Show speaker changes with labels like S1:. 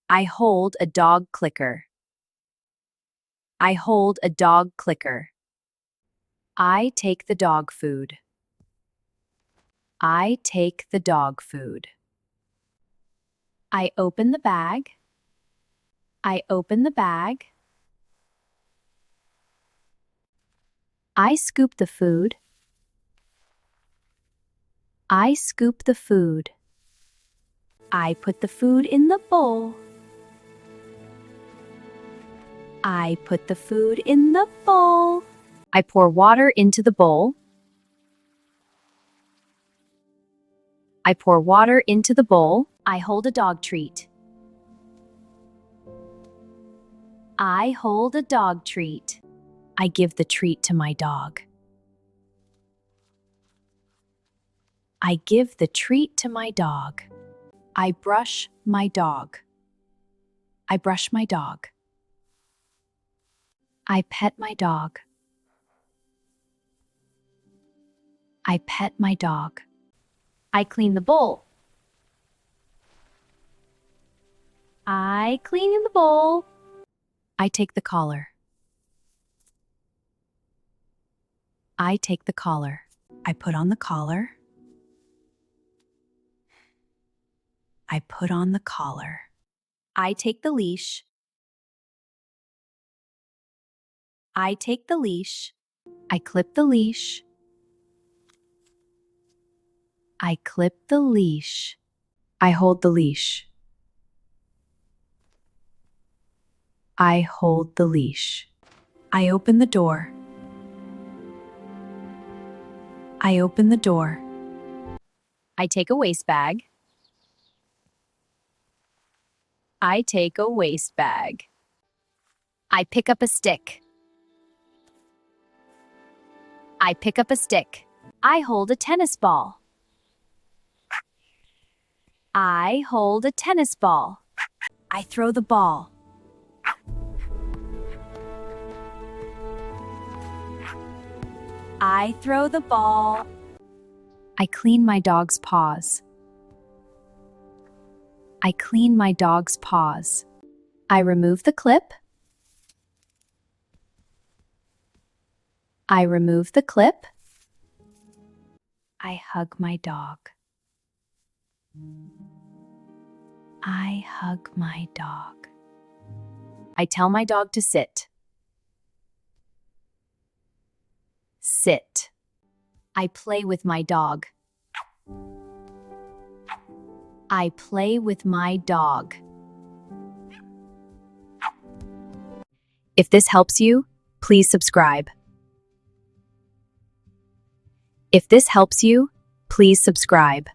S1: I hold a dog clicker. I hold a dog clicker. I take the dog food. I take the dog food. I open the bag. I open the bag. I scoop the food. I scoop the food. I put the food in the bowl. I put the food in the bowl. I pour water into the bowl. I pour water into the bowl. I hold a dog treat. I hold a dog treat. I give the treat to my dog. I give the treat to my dog. I brush my dog. I brush my dog. I pet my dog. I pet my dog. I clean the bowl. I clean the bowl. I take the collar. I take the collar. I put on the collar. I put on the collar. I take the leash. I take the leash. I clip the leash. I clip the leash. I hold the leash. I hold the leash. I open the door. I open the door. I take a waste bag. I take a waste bag. I pick up a stick. I pick up a stick. I hold a tennis ball. I hold a tennis ball. I throw the ball. I throw the ball. I clean my dog's paws. I clean my dog's paws. I remove the clip. I remove the clip. I hug my dog. I hug my dog. I tell my dog to sit. Sit. I play with my dog. I play with my dog. If this helps you, please subscribe. If this helps you, please subscribe.